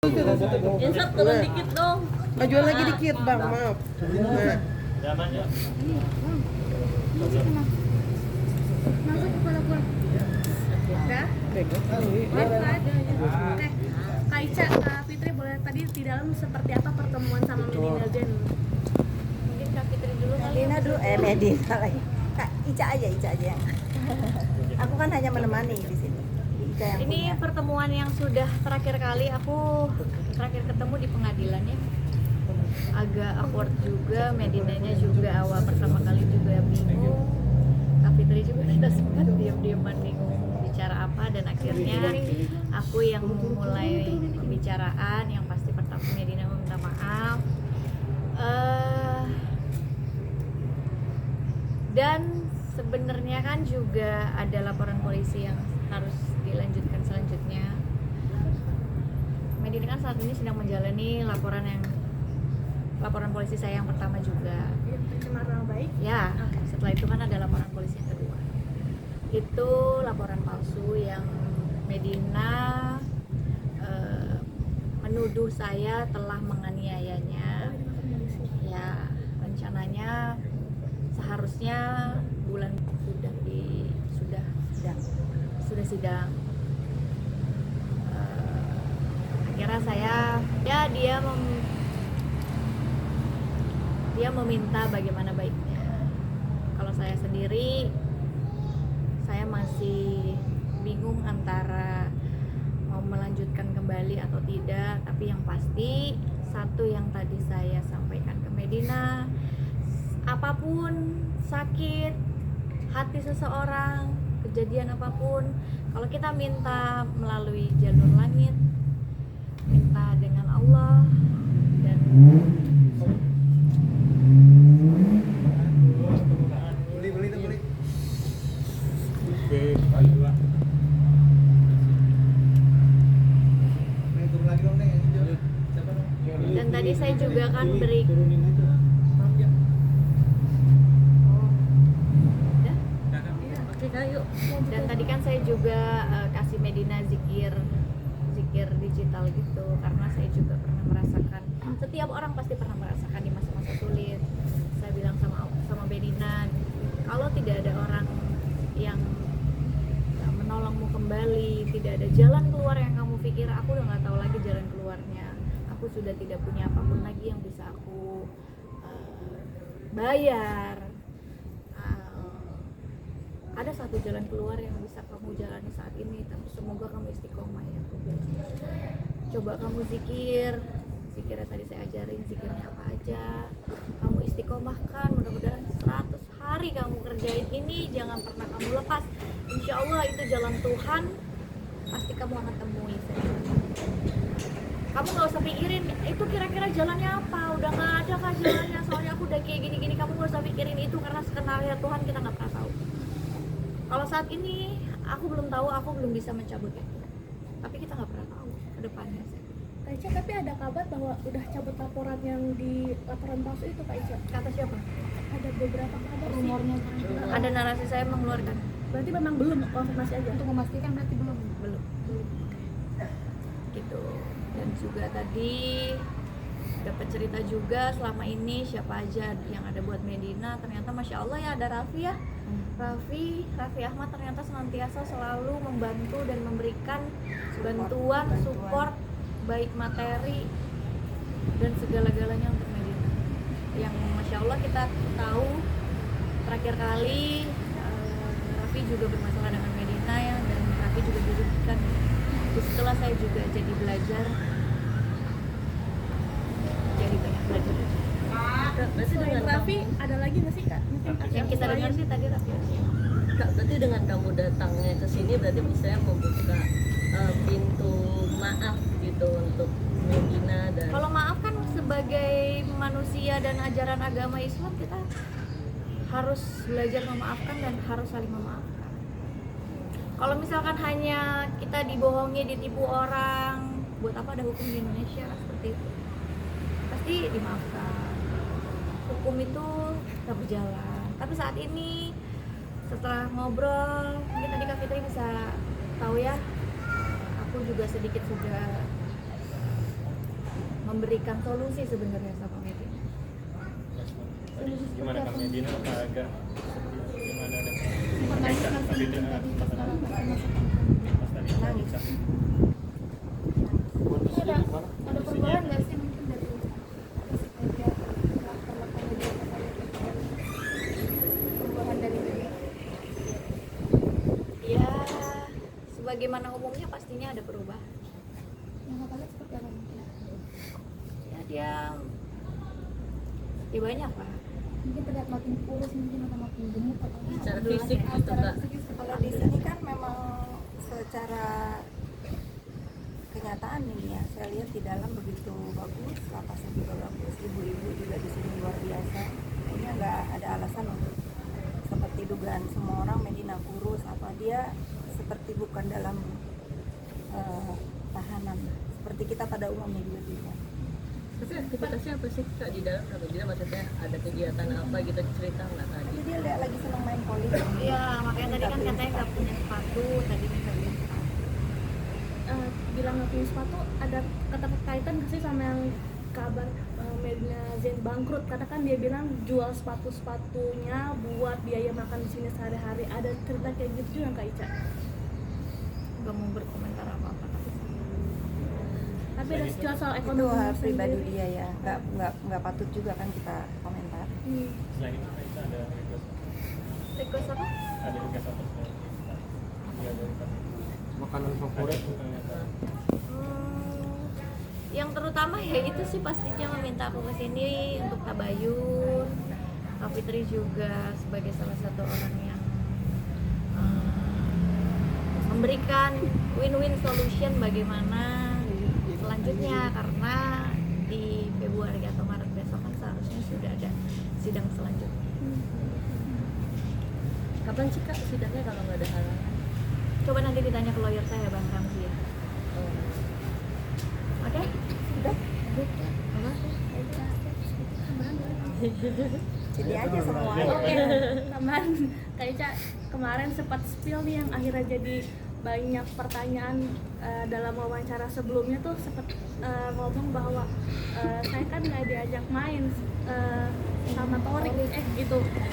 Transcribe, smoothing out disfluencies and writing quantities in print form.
Insert turun dikit dong. Majuan lagi dikit bang, maaf. Nah. Masuk ke lapor. Udah? Kak Ica, Kak Fitri boleh tadi di dalam seperti apa pertemuan sama Medina Zen? Mungkin Kak Fitri dulu kali. Medina dulu, Medina lagi. Kak Ica aja. Aku kan hanya menemani di sini. Ica yang Ini punya. pertemuan yang sudah terakhir kali aku terakhir ketemu di pengadilan ya. Agak awkward juga, Medinanya juga awal pertama kali juga bingung. Kak Fitri juga kita sempat diam-diaman bingung bicara apa, dan akhirnya aku yang memulai pembicaraan. Yang pasti pertama Medina meminta maaf. Dan sebenarnya kan juga ada laporan polisi yang harus dilanjutkan selanjutnya. Medina kan saat ini sedang menjalani laporan polisi saya yang pertama juga. Pencemaran nama baik. Ya, setelah itu kan ada laporan polisi yang kedua. Itu laporan palsu yang Medina menuduh saya telah menganiayanya. Ya, rencananya seharusnya bulan sudah sidang. Akhirnya saya dia meminta bagaimana baiknya. Kalau saya sendiri, saya masih bingung antara mau melanjutkan kembali atau tidak. Tapi yang pasti satu yang tadi saya sampaikan ke Medina, apapun sakit hati seseorang, kejadian apapun, kalau kita minta melalui jalur langit, minta dengan Allah, dan tadi saya juga kan beri dan tadi kan saya juga kasih Medina zikir digital gitu, karena saya juga pernah merasakan, setiap orang pasti pernah merasakan di masa-masa sulit. Saya bilang sama Medina, kalau tidak ada orang yang menolongmu kembali, tidak ada jalan keluar yang kamu pikir, aku udah nggak tahu lagi jalan keluarnya. Aku sudah tidak punya apapun lagi yang bisa aku bayar. Ada satu jalan keluar yang bisa kamu jalani saat ini, tapi semoga kamu istiqomah ya. Coba kamu zikirnya tadi saya ajarin, zikirnya apa aja, kamu istiqomahkan, mudah-mudahan 100 hari kamu kerjain ini, jangan pernah kamu lepas. Insya Allah itu jalan Tuhan, pasti kamu akan temui. Kamu gak usah pikirin itu kira-kira jalannya apa, udah gak ada kah jalannya, soalnya aku udah kayak gini-gini. Kamu gak usah pikirin itu, karena skenario Tuhan kita gak pernah tahu. Kalau saat ini aku belum tahu, aku belum bisa mencabut itu, tapi kita nggak pernah tahu ke depannya. Kak Ica, tapi ada kabar bahwa udah cabut laporan yang di laporan palsu itu, Kak Ica. Kata siapa? Ada beberapa kabar Rumornya ada narasi saya mengeluarkan. Berarti memang belum, konfirmasi aja. Untuk memastikan berarti belum. Gitu. Dan juga tadi dapat cerita juga selama ini siapa aja yang ada buat Medina. Ternyata Masya Allah ya, ada Raffi ya. Raffi Ahmad ternyata senantiasa selalu membantu dan memberikan bantuan, support, baik materi dan segala-galanya untuk Medina. Yang Masya Allah kita tahu terakhir kali Raffi juga bermasalah dengan Medina ya, dan Raffi juga dirugikan. Setelah saya juga jadi belajar, jadi banyak belajar. Berarti dengan Raffi ada lagi nggak sih, Kak? Mungkin Yang kita dengar sih tadi Raffi. Kak, berarti dengan kamu datangnya ke sini berarti bisa membuka pintu maaf gitu untuk Medina. Dan kalau maaf kan sebagai manusia dan ajaran agama Islam, kita harus belajar memaafkan dan harus saling memaafkan. Kalau misalkan hanya kita dibohongi, ditipu orang, buat apa ada hukum di Indonesia seperti itu? Pasti dimaafkan. Hukum itu tetap berjalan. Tapi saat ini setelah ngobrol, mungkin tadi Kak Fitri bisa tahu ya, aku juga sedikit sudah memberikan solusi sebenarnya sama Medina. Tadi gimana Kak Medina, apa agak gimana ada Nangis Aisyah, nangis tapi tadi dengan pas pas orang tadi Nangis. Aisyah. ada perubahan nggak sih mungkin dari kayak latar-latar media perubahan dari media? Ya, sebagaimana umumnya pastinya ada perubahan. Yang kakak lihat seperti apa mungkin? Ya banyak Pak. Mungkin terlihat makin kurus mungkin atau makin gemuk atau Secara fisik gitu Kak. Kalau di sini kan memang secara kenyataan ini ya, saya lihat di dalam begitu bagus, lapasnya juga bagus, ibu-ibu juga di sini luar biasa. Kayaknya nggak ada alasan untuk seperti dugaan semua orang Medina kurus apa, dia seperti bukan dalam tahanan seperti kita pada umumnya juga tidak. Tapi aktivitasnya apa sih Kak di dalam Kak Medina, maksudnya ada kegiatan apa gitu, cerita nggak tadi? Tapi dia lihat lagi senang main poli. Iya, makanya tadi kan katanya nggak punya sepatu, tadi minta beli sepatu. Bilang nggak punya sepatu, ada keterkaitan nggak sih sama yang kabar Medina Zain bangkrut? Karena kan dia bilang jual sepatunya buat biaya makan di sini sehari-hari. Ada cerita kayak gitu juga Kak Ica? Nggak mau berkomentar apa-apa. Tapi ada jual soal Itu ekonomi hak pribadi sendiri. dia ya, nggak patut juga kan kita komentar. Selain itu Aisyah ada request, Request apa? ada request apa selain iya dari Kak? Makanan favorit Yang terutama ya itu sih pastinya meminta aku ke sini untuk tabayun. Kak Fitri juga sebagai salah satu orang yang memberikan win-win solution bagaimana selanjutnya, karena di Februari atau Maret besok kan seharusnya sudah ada sidang selanjutnya. Kapan sih Kak sidangnya kalau nggak ada halangan? Coba nanti ditanya ke lawyer saya Bang Ramzi ya. Oke? Udah, Apa? jadi aja semuanya. Oke, teman Kak Ica kemarin sempat spill nih yang akhirnya jadi banyak pertanyaan dalam wawancara sebelumnya tuh sempat ngomong bahwa saya kan nggak diajak main sama Torik gitu.